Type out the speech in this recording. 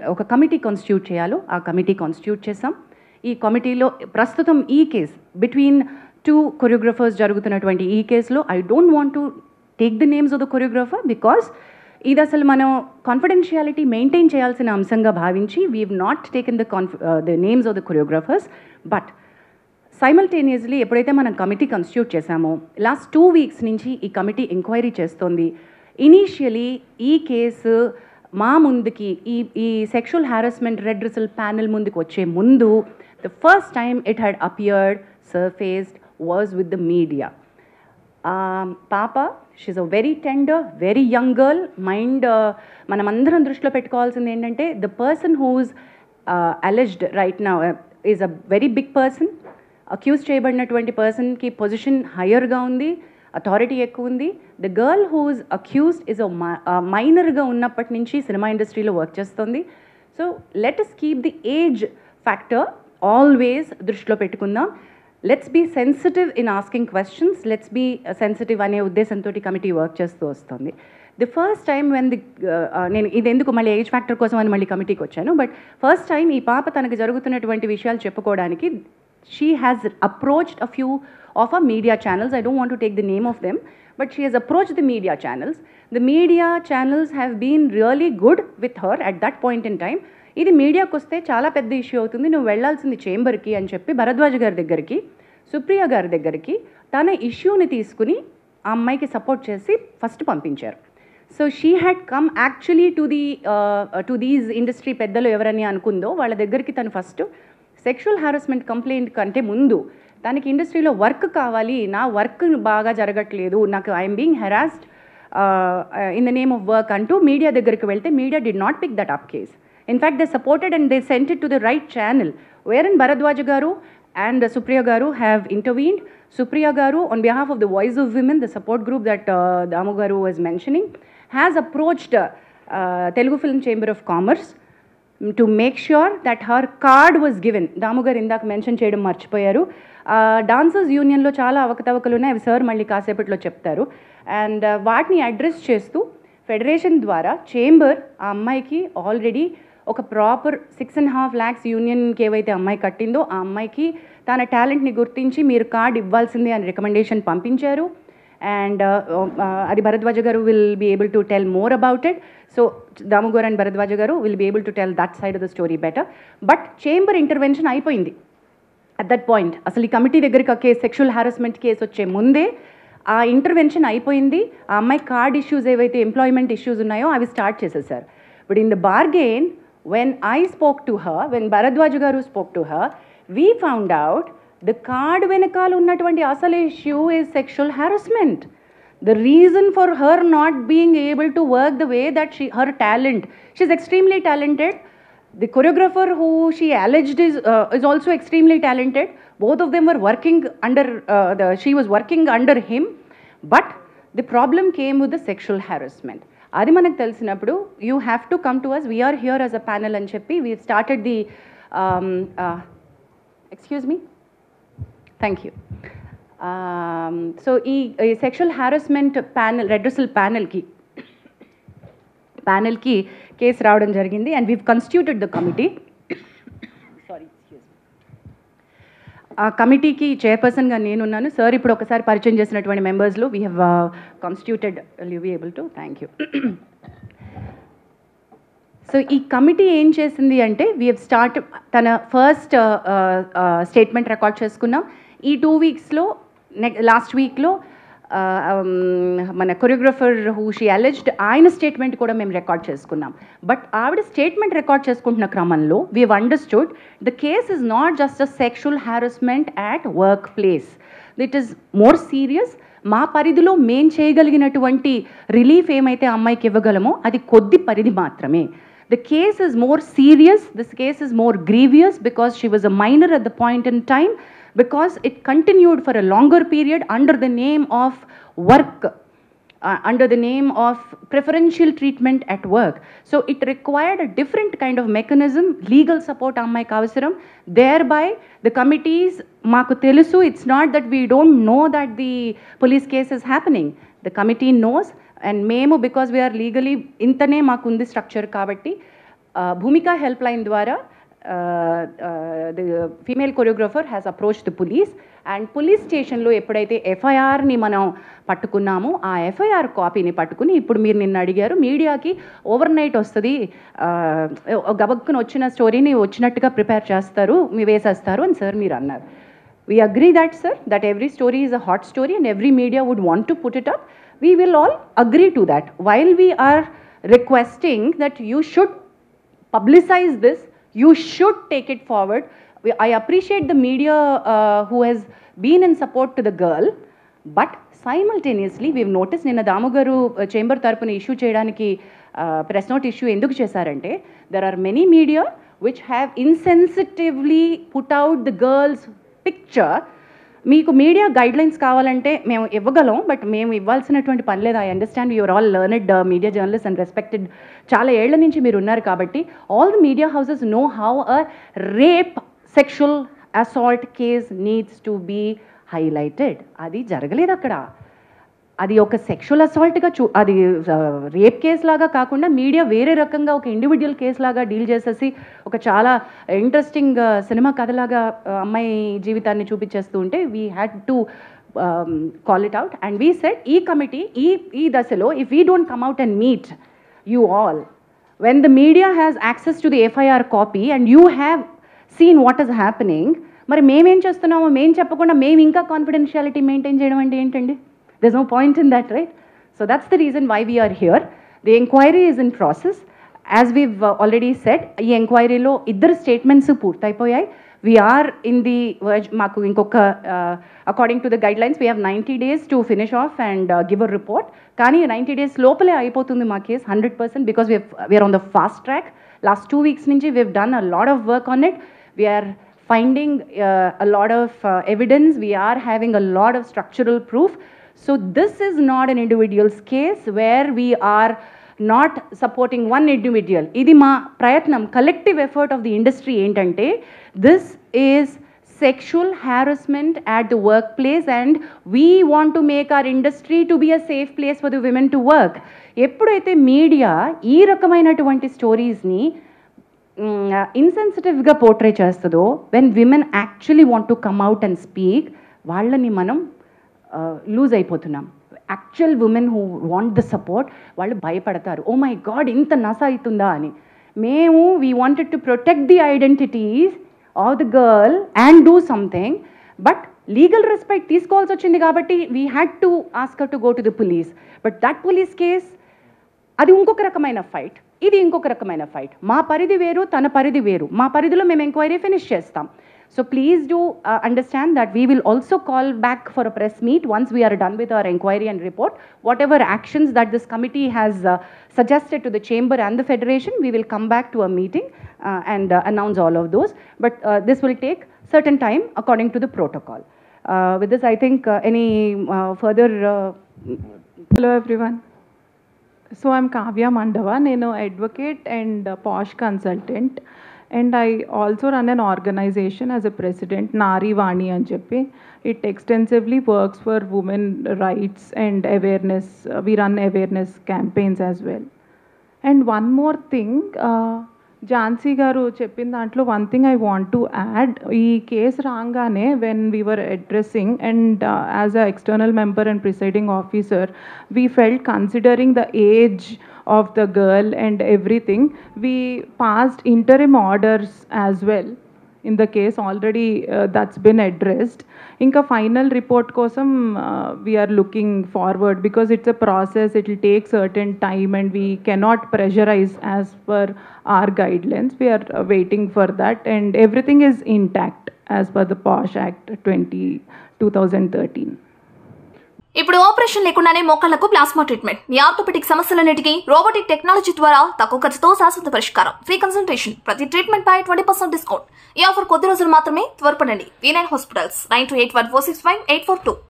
ఒక committee constitute చేయాలో ఆ కమిటీ కాన్స్టిట్యూట్ చేసాం. ఈ కమిటీలో ప్రస్తుతం ఈ కేస్ బిట్వీన్ 2 కొరియోగ్రఫర్స్ జరుగుతున్నటువంటి ఈ కేసులో I don't want to take the names of the choreographer because ఇది అసలు మనం కాన్ఫిడెన్షియాలిటీ మెయింటైన్ చేయాల్సిన అంశంగా భావించి we have not taken the names of the choreographers. But simultaneously ఎప్పుడైతే మనం కమిటీ కాన్స్టిట్యూట్ చేశామో లాస్ట్ 2 వీక్స్ నుంచి ఈ కమిటీ ఎంక్వైరీ చేస్తోంది. ఇనీషియలీ ఈ కేసు మా ముందుకి ఈ సెక్షువల్ హారాస్మెంట్ రెడ్రెసల్ ప్యానెల్ ముందుకు వచ్చే ముందు the first time it had appeared surfaced was with the media. పాప she a very tender very young girl mind. మనమందరం దృష్టిలో పెట్టుకోవాల్సింది ఏంటంటే the person who's alleged right now is a very big person. Accuse చేయబడినటువంటి పర్సన్కి position హయ్యర్గా ఉంది, authority ఎక్కువ ఉంది. The girl who's accused is మైనర్గా ఉన్నప్పటి నుంచి సినిమా ఇండస్ట్రీలో వర్క్ చేస్తుంది. So let us keep the age factor always దృష్టిలో పెట్టుకుందాం. Let's be sensitive in asking questions, let's be sensitive అనే ఉద్దేశంతో కమిటీ వర్క్ చేస్తూ వస్తుంది. ది ఫస్ట్ టైం వెన్ నేను ఇది ఎందుకు మళ్ళీ ఏజ్ ఫ్యాక్టర్ కోసం అని మళ్ళీ కమిటీకి వచ్చాను. బట్ ఫస్ట్ టైం ఈ పాప తనకు జరుగుతున్నటువంటి విషయాలు చెప్పుకోవడానికి she has approached a few of our media channels. I don't want to take the name of them, but she has approached the media channels. The media channels have been really good with her at that point in time. ఇది మీడియాకి వస్తే చాలా పెద్ద issue అవుతుంది, నువ్వు వెళ్లాల్సింది చేంబర్కి అని చెప్పి భరద్వాజ్ గారి దగ్గరికి, సుప్రియ గారి దగ్గరికి తన ఇష్యూని తీసుకుని ఆ అమ్మాయికి సపోర్ట్ చేసి ఫస్ట్ పంపించారు. So she had come actually to these industry పెద్దలు ఎవరని అనుకుందో వాళ్ళ దగ్గరికి తను ఫస్ట్ సెక్షువల్ హారాస్మెంట్ కంప్లైంట్ కంటే ముందు తనకి ఇండస్ట్రీలో వర్క్ కావాలి, నా వర్క్ బాగా జరగట్లేదు, నాకు I'm being harassed in the name of work అంటూ మీడియా దగ్గరికి వెళ్తే media did not pick that up case. In fact they supported and they sent it to the right channel వేరన్ భరద్వాజ్ గారు అండ్ సుప్రియ గారు హ్యావ్ ఇంటర్వీన్డ్. సుప్రియ గారు on behalf of the Voice of Women, the support group that Damu garu was mentioning, has approached Telugu Film Chamber of Commerce to make sure that her card was given. దాము గారు ఇందాక mention చేయడం మర్చిపోయారు. Dancers యూనియన్లో చాలా అవకతవకలు ఉన్నాయి, అవి sir మళ్ళీ కాసేపట్లో చెప్తారు. అండ్ వాటిని అడ్రస్ చేస్తూ ఫెడరేషన్ ద్వారా చేంబర్ ఆ అమ్మాయికి ఆల్రెడీ ఒక ప్రాపర్ 6.5 lakhs యూనియన్కి ఏవైతే అమ్మాయి కట్టిందో ఆ అమ్మాయికి తన టాలెంట్ని గుర్తించి మీరు కార్డ్ ఇవ్వాల్సిందే అని రికమెండేషన్ పంపించారు. అండ్ అది Bharadwaja garu will be able to tell more about it. So Damu garu and Bharadwaja garu will be able to tell that side of the story better. But chamber intervention అయిపోయింది అట్ దట్ పాయింట్. అసలు ఈ కమిటీ దగ్గరికి ఆ case sexual harassment case వచ్చే ముందే ఆ intervention అయిపోయింది. ఆ అమ్మాయి కార్డ్ ఇష్యూస్ ఏవైతే ఎంప్లాయ్మెంట్ ఇష్యూస్ ఉన్నాయో అవి స్టార్ట్ చేసేసారు. But in the bargain when I spoke to her, when Bharadwaj garu spoke to her, we found out the card venakal unnatuvanti asal issue is sexual harassment. The reason for her not being able to work the way that her talent, she's extremely talented. The choreographer who she alleged is also extremely talented. Both of them were working under she was working under him, but the problem came with the sexual harassment. అది మనకు తెలిసినప్పుడు you have to come to us, we are here as a panel అని చెప్పి we started the excuse me thank you. So ఈ sexual harassment panel redressal ప్యానెల్కి case రావడం జరిగింది and we've constituted the committee. Sorry ఆ కమిటీకి చైర్పర్సన్గా నేనున్నాను. సార్ ఇప్పుడు ఒకసారి పరిచయం చేసినటువంటి మెంబర్స్లో we have constituted, you be able to thank you. So ఈ కమిటీ ఏం చేసింది అంటే వీ హ్యావ్ స్టార్ట్ తన ఫస్ట్ స్టేట్మెంట్ రికార్డ్ చేసుకున్నాం. ఈ 2 వీక్స్లో లాస్ట్ వీక్లో మన కొరియోగ్రఫర్ హూ షీ అలెజ్డ్ ఆయన స్టేట్మెంట్ కూడా మేము రికార్డ్ చేసుకున్నాం. బట్ ఆవిడ స్టేట్మెంట్ రికార్డ్ చేసుకుంటున్న క్రమంలో we have understood the case is not just a sexual harassment at work place, it is more serious. మా పరిధిలో మేం చేయగలిగినటువంటి రిలీఫ్ ఏమైతే అమ్మాయికి ఇవ్వగలమో అది కొద్ది పరిధి మాత్రమే. The case is more serious, this case is more grievous because she was a minor at the point in time, because it continued for a longer period under the name of work, under the name of preferential treatment at work. So it required a different kind of mechanism, legal support ammayiki avasaram. Thereby the committees maaku telusu, it's not that we don't know that the police case is happening. The committee knows and మేము because we are legally ఇంతనే మాకు ఉంది structure కాబట్టి భూమిక help line ద్వారా the female choreographer has approached the police, and police స్టేషన్లో ఎప్పుడైతే ఎఫ్ఐఆర్ని మనం పట్టుకున్నామో ఆ ఎఫ్ఐఆర్ కాపీని పట్టుకుని ఇప్పుడు మీరు నిన్న అడిగారు మీడియాకి ఓవర్ నైట్ వస్తుంది, గబక్కున వచ్చిన స్టోరీని వచ్చినట్టుగా ప్రిపేర్ చేస్తారు, వేసేస్తారు అని సార్ మీరు అన్నారు. We agree that, sir, that every story is a hot story and every media would want to put it up. We will all agree to that. While we are requesting that you should publicize this, you should take it forward. I appreciate the media who has been in support to the girl, but simultaneously we've noticed నిన్న దాము గారు chamber తరపున issue చేయడానికి press note issue ఎందుకు చేశారంటే there are many media which have insensitively put out the girl's picture. మీకు media guidelines కావాలంటే మేము ఇవ్వగలం, బట్ మేము ఇవ్వాల్సినటువంటి పని లేదు. I understand you're all learned media journalist and respected, చాలా ఏళ్ల నుంచి మీరు ఉన్నారు కాబట్టి all the media houses know how a rape sexual assault case needs to be highlighted. అది జరగలేదు అక్కడ, అది ఒక సెక్షువల్ అసాల్ట్గా అది రేప్ కేస్ లాగా కాకుండా మీడియా వేరే రకంగా ఒక ఇండివిజువల్ కేస్ లాగా డీల్ చేసేసి ఒక చాలా ఇంట్రెస్టింగ్ సినిమా కథలాగా అమ్మాయి జీవితాన్ని చూపించేస్తూ ఉంటే we had to call it out and we said ఈ కమిటీ ఈ దశలో if we don't come out and meet you all when the media has access to the FIR copy and you have seen what is happening, మరి మేమేం చేస్తున్నామో మేము చెప్పకుండా మేము ఇంకా కాన్ఫిడెన్షియాలిటీ మెయింటైన్ చేయడం అంటే ఏంటండి? There's no point in that, right? So that's the reason why we are here. The inquiry is in process. As we've already said, ఈ ఎంక్వైరీలో ఇద్దరు statements పూర్తయిపోయాయి. We are in the verge, మాకు ఇంకొక according to the guidelines we have 90 days to finish off and give a report. కానీ 90 days లోపలే అయిపోతుంది మా case 100% because we are on the fast track. Last 2 weeks నుంచి we've done a lot of work on it. We are finding a lot of evidence. We are having a lot of structural proof. So this is not an individual's case where we are not supporting one individual. Idi ma prayatnam, collective effort of the industry entante, this is sexual harassment at the workplace and we want to make our industry to be a safe place for the women to work. Eppudaithe media ee rakamainatuvanti stories ni insensitive-ga portray chestado, when women actually want to come out and speak, vallani manam lose అయిపోతున్నాం. Actual women who want the support వాళ్ళు భయపడతారు, oh my God ఇంత నస అవుతుందా అని. మేము we wanted to protect the identities of the girl and do something, but legal respect తీసుకోవాల్సి వచ్చింది కాబట్టి we had to ask her to go to the police. But that police case అది ఇంకొక రకమైన ఫైట్, ఇది ఇంకొక రకమైన ఫైట్. మా పరిధి వేరు, తన పరిధి వేరు. మా పరిధిలో మేము ఎంక్వైరీ ఫినిష్ చేస్తాం. So please do understand that we will also call back for a press meet once we are done with our inquiry and report. Whatever actions that this committee has suggested to the chamber and the federation, we will come back to a meeting and announce all of those. But this will take certain time according to the protocol. With this, I think any further... Hello everyone. So I'm Kavya Mandava. Nenu advocate and posh consultant. And I also run an organization as a president, Nari Vani and Cheppi. It extensively works for women rights and awareness. We run awareness campaigns as well. And one more thing, Jansi garu cheppin dantlo one thing I want to add. Ee case rangane when we were addressing and as a external member and presiding officer, we felt considering the age of the girl and everything, we passed interim orders as well in the case. Already that's been addressed. Inka final report kosam we are looking forward because it's a process, it will take certain time and we cannot pressurize as per our guidelines. We are waiting for that and everything is intact as per the POSH Act 2013. ఇప్పుడు operation లేకుండానే మోకాళ్లకు plasma treatment, మీ orthopaedic సమస్యలన్నిటికీ robotic technology ద్వారా తక్కువ ఖర్చుతో శాశ్వత పరిష్కారం, free consultation, ప్రతి treatment పై 20% discount. ఈ ఆఫర్ కొద్ది రోజులు మాత్రమే, త్వరపడండి. V9 hospitals 9281465842.